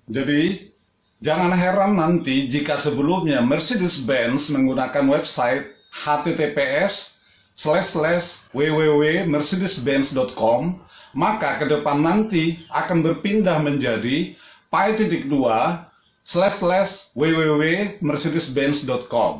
Jadi, jangan heran nanti jika sebelumnya Mercedes-Benz menggunakan website https://www.mercedes-benz.com, maka ke depan nanti akan berpindah menjadi pi.2//www.mercedes-benz.com.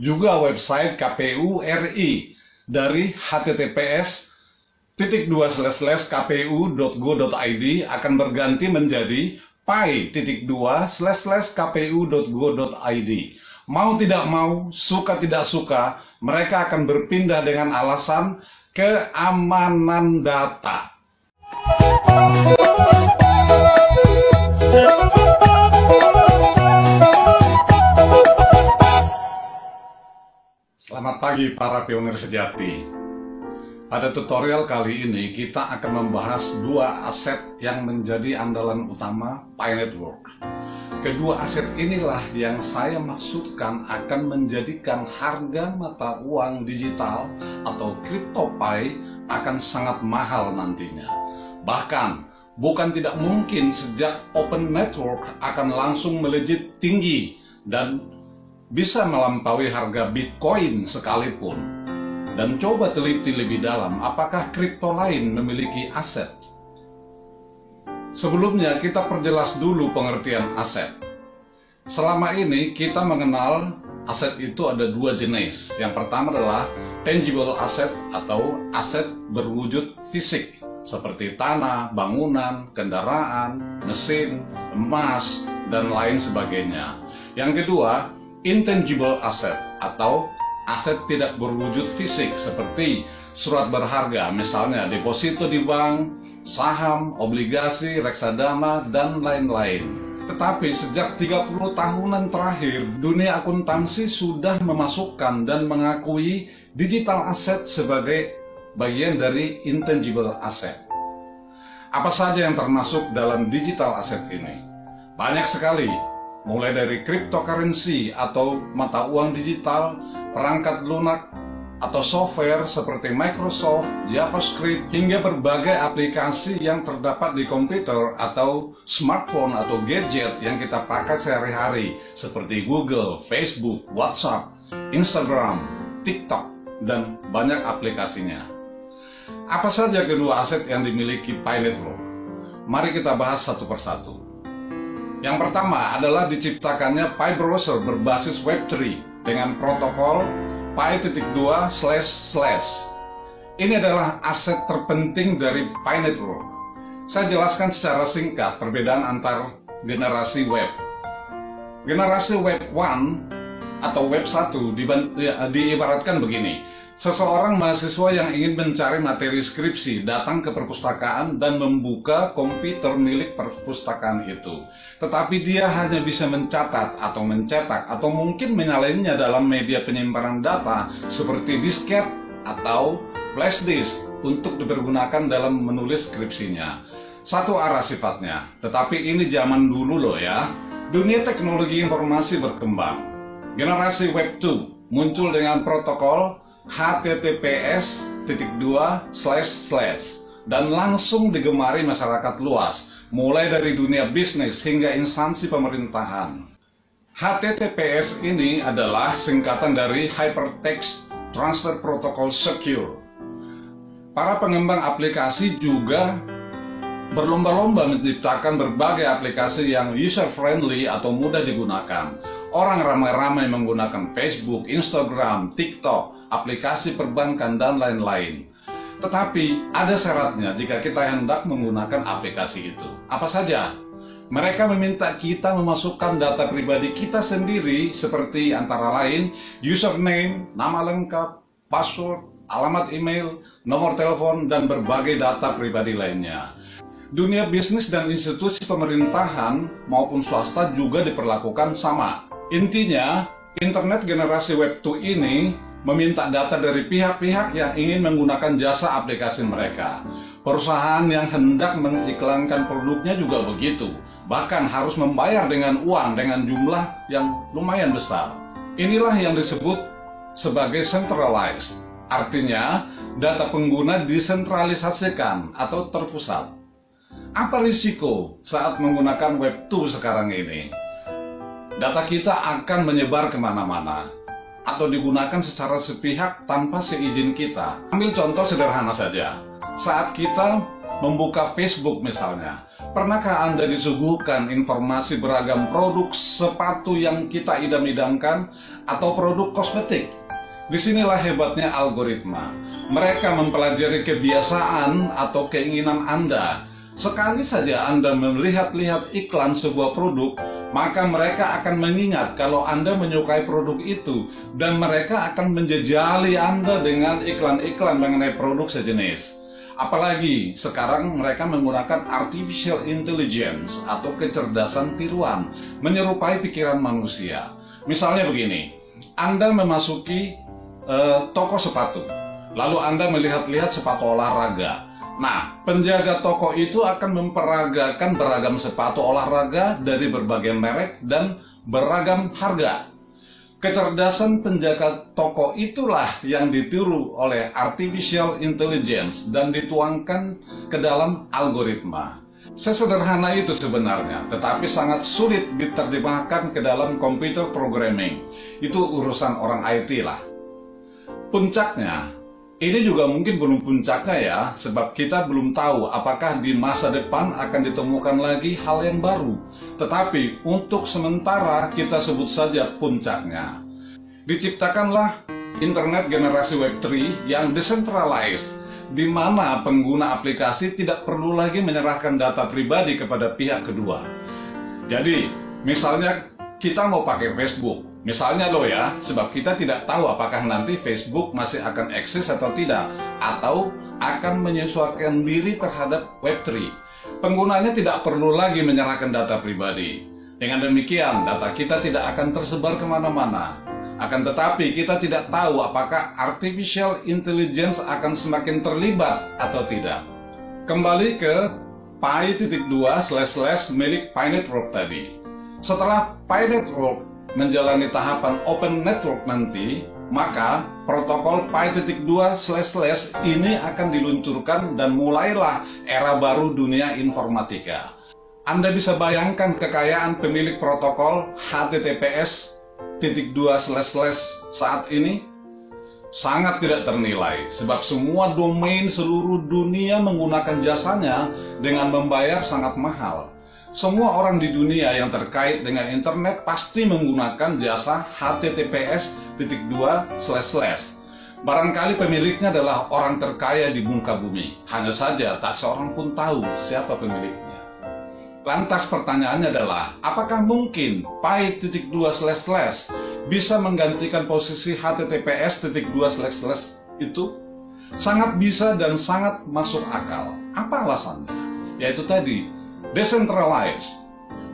Juga website KPU RI dari https://kpu.go.id akan berganti menjadi pi.2//kpu.go.id. Mau tidak mau, suka tidak suka, mereka akan berpindah dengan alasan keamanan data. Selamat pagi para pionir sejati. Pada tutorial kali ini kita akan membahas dua aset yang menjadi andalan utama Pi Network. Kedua aset inilah yang saya maksudkan akan menjadikan harga mata uang digital atau CryptoPi akan sangat mahal nantinya. Bahkan bukan tidak mungkin sejak Open Network akan langsung melejit tinggi dan bisa melampaui harga Bitcoin sekalipun. Dan coba teliti lebih dalam, apakah kripto lain memiliki aset? Sebelumnya kita perjelas dulu pengertian aset. Selama ini kita mengenal aset itu ada dua jenis. Yang pertama adalah tangible asset atau aset berwujud fisik, seperti tanah, bangunan, kendaraan, mesin, emas, dan lain sebagainya. Yang kedua, intangible asset atau aset tidak berwujud fisik seperti surat berharga, misalnya deposito di bank, saham, obligasi, reksadana, dan lain-lain. Tetapi sejak 30 tahunan terakhir, dunia akuntansi sudah memasukkan dan mengakui digital asset sebagai bagian dari intangible asset. Apa saja yang termasuk dalam digital asset ini? Banyak sekali, mulai dari cryptocurrency atau mata uang digital, perangkat lunak atau software seperti Microsoft, JavaScript, hingga berbagai aplikasi yang terdapat di komputer atau smartphone atau gadget yang kita pakai sehari-hari seperti Google, Facebook, WhatsApp, Instagram, TikTok, dan banyak aplikasinya. Apa saja kedua aset yang dimiliki Pi Network? Mari kita bahas satu persatu. Yang pertama adalah diciptakannya Pi Browser berbasis Web3 dengan protokol pi.2//. Ini adalah aset terpenting dari Pi Network. Saya jelaskan secara singkat perbedaan antar generasi web. Generasi Web 1 atau Web 1 diibaratkan begini. Seseorang mahasiswa yang ingin mencari materi skripsi datang ke perpustakaan dan membuka komputer milik perpustakaan itu. Tetapi dia hanya bisa mencatat atau mencetak atau mungkin menyalinnya dalam media penyimpanan data seperti disket atau flash disk untuk dipergunakan dalam menulis skripsinya. Satu arah sifatnya, tetapi ini zaman dulu loh ya. Dunia teknologi informasi berkembang. Generasi Web 2 muncul dengan protokol https:// dan langsung digemari masyarakat luas, mulai dari dunia bisnis hingga instansi pemerintahan. HTTPS ini adalah singkatan dari Hypertext Transfer Protocol Secure. Para pengembang aplikasi juga berlomba-lomba menciptakan berbagai aplikasi yang user-friendly atau mudah digunakan. Orang ramai-ramai menggunakan Facebook, Instagram, TikTok, aplikasi perbankan, dan lain-lain. Tetapi ada syaratnya jika kita hendak menggunakan aplikasi itu. Apa saja? Mereka meminta kita memasukkan data pribadi kita sendiri seperti antara lain username, nama lengkap, password, alamat email, nomor telepon, dan berbagai data pribadi lainnya. Dunia bisnis dan institusi pemerintahan maupun swasta juga diperlakukan sama. Intinya, internet generasi Web 2 ini meminta data dari pihak-pihak yang ingin menggunakan jasa aplikasi mereka. Perusahaan yang hendak mengiklankan produknya juga begitu. Bahkan harus membayar dengan uang dengan jumlah yang lumayan besar. Inilah yang disebut sebagai centralized. Artinya, data pengguna disentralisasikan atau terpusat. Apa risiko saat menggunakan Web 2 sekarang ini? Data kita akan menyebar kemana-mana atau digunakan secara sepihak tanpa seizin kita. Ambil contoh sederhana saja. Saat kita membuka Facebook misalnya, pernahkah Anda disuguhkan informasi beragam produk sepatu yang kita idam-idamkan atau produk kosmetik? Disinilah hebatnya algoritma. Mereka mempelajari kebiasaan atau keinginan Anda. Sekali saja Anda melihat-lihat iklan sebuah produk, maka mereka akan mengingat kalau Anda menyukai produk itu, dan mereka akan menjejali Anda dengan iklan-iklan mengenai produk sejenis. Apalagi sekarang mereka menggunakan artificial intelligence atau kecerdasan tiruan, menyerupai pikiran manusia. Misalnya begini, Anda memasuki toko sepatu, lalu Anda melihat-lihat sepatu olahraga. Nah, penjaga toko itu akan memperagakan beragam sepatu olahraga dari berbagai merek dan beragam harga. Kecerdasan penjaga toko itulah yang ditiru oleh artificial intelligence dan dituangkan ke dalam algoritma. Sesederhana itu sebenarnya, tetapi sangat sulit diterjemahkan ke dalam computer programming. Itu urusan orang IT lah. Puncaknya, ini juga mungkin belum puncaknya ya, sebab kita belum tahu apakah di masa depan akan ditemukan lagi hal yang baru. Tetapi untuk sementara kita sebut saja puncaknya. Diciptakanlah internet generasi Web 3 yang decentralized, di mana pengguna aplikasi tidak perlu lagi menyerahkan data pribadi kepada pihak kedua. Jadi, misalnya kita mau pakai Facebook, misalnya loh ya, sebab kita tidak tahu apakah nanti Facebook masih akan eksis atau tidak, atau akan menyesuaikan diri terhadap Web3. Penggunanya tidak perlu lagi menyerahkan data pribadi. Dengan demikian, data kita tidak akan tersebar kemana-mana. Akan tetapi, kita tidak tahu apakah artificial intelligence akan semakin terlibat atau tidak. Kembali ke Pi.2// milik Pi Network tadi. Setelah Pi Network menjalani tahapan Open Network nanti, maka protokol Pi.2// ini akan diluncurkan dan mulailah era baru dunia informatika. Anda bisa bayangkan kekayaan pemilik protokol HTTPS.2// saat ini? Sangat tidak ternilai, sebab semua domain seluruh dunia menggunakan jasanya dengan membayar sangat mahal. Semua orang di dunia yang terkait dengan internet pasti menggunakan jasa HTTPS.2//. Barangkali pemiliknya adalah orang terkaya di muka bumi. Hanya saja tak seorang pun tahu siapa pemiliknya. Lantas pertanyaannya adalah, apakah mungkin Pi.2// bisa menggantikan posisi HTTPS.2// itu? Sangat bisa dan sangat masuk akal. Apa alasannya? Yaitu tadi, decentralized.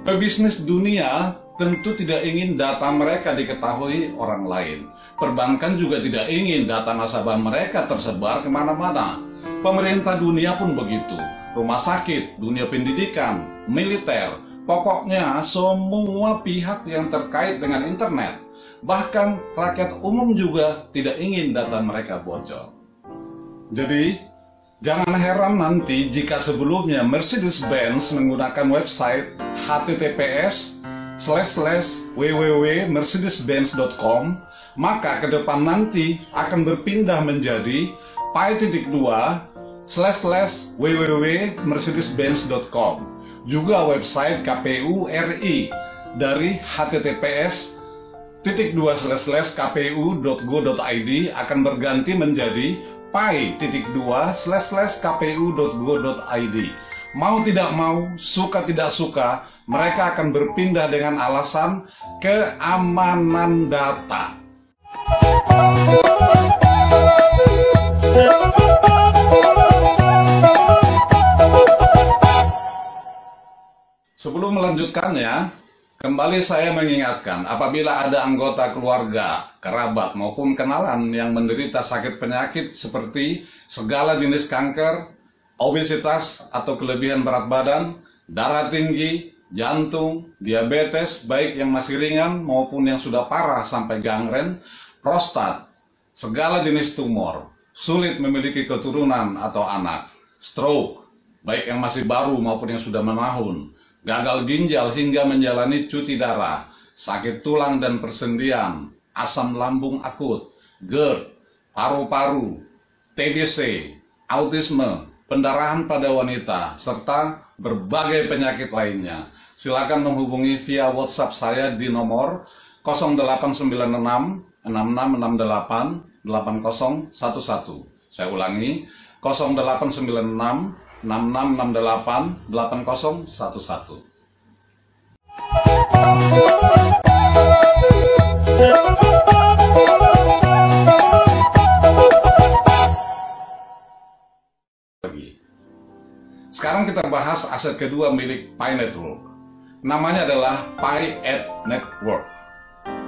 Pebisnis dunia tentu tidak ingin data mereka diketahui orang lain. Perbankan juga tidak ingin data nasabah mereka tersebar kemana-mana. Pemerintah dunia pun begitu. Rumah sakit, dunia pendidikan, militer, pokoknya semua pihak yang terkait dengan internet. Bahkan rakyat umum juga tidak ingin data mereka bocor. Jadi, jangan heran nanti jika sebelumnya Mercedes-Benz menggunakan website https://www.mercedes-benz.com, maka ke depan nanti akan berpindah menjadi Pi.2//www.mercedes-benz.com. Juga website KPU RI dari https://kpu.go.id akan berganti menjadi Pi.2//kpu.go.id. Mau tidak mau, suka tidak suka, mereka akan berpindah dengan alasan keamanan data. Sebelum melanjutkannya, kembali saya mengingatkan, apabila ada anggota keluarga, kerabat, maupun kenalan yang menderita sakit penyakit seperti segala jenis kanker, obesitas atau kelebihan berat badan, darah tinggi, jantung, diabetes, baik yang masih ringan maupun yang sudah parah sampai gangren, prostat, segala jenis tumor, sulit memiliki keturunan atau anak, stroke, baik yang masih baru maupun yang sudah menahun, gagal ginjal hingga menjalani cuci darah, sakit tulang dan persendian, asam lambung akut, GERD, paru-paru, TBC, autisme, pendarahan pada wanita, serta berbagai penyakit lainnya. Silakan menghubungi via WhatsApp saya di nomor 0896 6668 8011. Saya ulangi, 0896 6668 8011. Sekarang kita bahas aset kedua milik Pi Network. Namanya adalah Pi@ Network.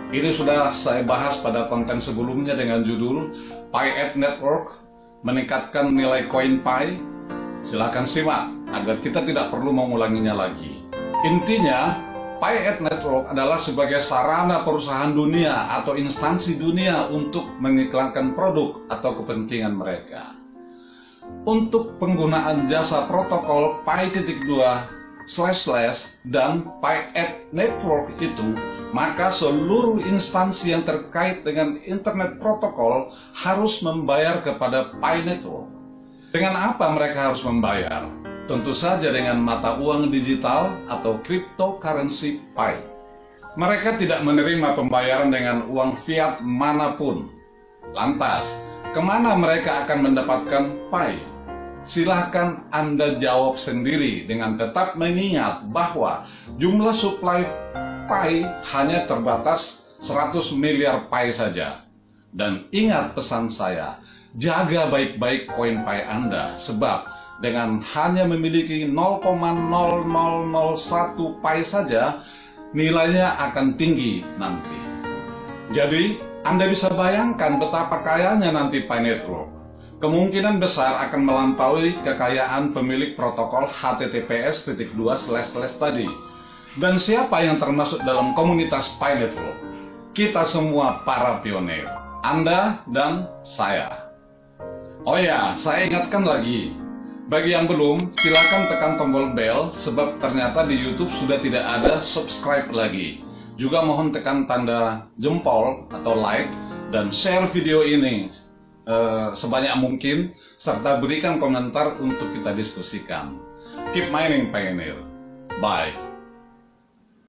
Ini sudah saya bahas pada konten sebelumnya dengan judul Pi@ Network meningkatkan nilai koin Pi. Silahkan simak agar kita tidak perlu mengulanginya lagi. Intinya, Pi@ Network adalah sebagai sarana perusahaan dunia atau instansi dunia untuk mengiklankan produk atau kepentingan mereka. Untuk penggunaan jasa protokol Pi.2// dan Pi@ Network itu, maka seluruh instansi yang terkait dengan internet protokol harus membayar kepada Pi Network. Dengan apa mereka harus membayar? Tentu saja dengan mata uang digital atau cryptocurrency Pi. Mereka tidak menerima pembayaran dengan uang fiat manapun. Lantas, kemana mereka akan mendapatkan Pi? Silahkan Anda jawab sendiri dengan tetap mengingat bahwa jumlah suplai Pi hanya terbatas 100 miliar Pi saja. Dan ingat pesan saya, jaga baik-baik koin Pi Anda, sebab dengan hanya memiliki 0,0001 Pi saja, nilainya akan tinggi nanti. Jadi, Anda bisa bayangkan betapa kayanya nanti Pi Network. Kemungkinan besar akan melampaui kekayaan pemilik protokol HTTPS:// tadi. Dan siapa yang termasuk dalam komunitas Pi Network? Kita semua para pionir, Anda dan saya. Oh ya, saya ingatkan lagi, bagi yang belum, silakan tekan tombol bell, sebab ternyata di YouTube sudah tidak ada subscribe lagi. Juga mohon tekan tanda jempol atau like dan share video ini sebanyak mungkin, serta berikan komentar untuk kita diskusikan. Keep mining, Pioneer. Bye.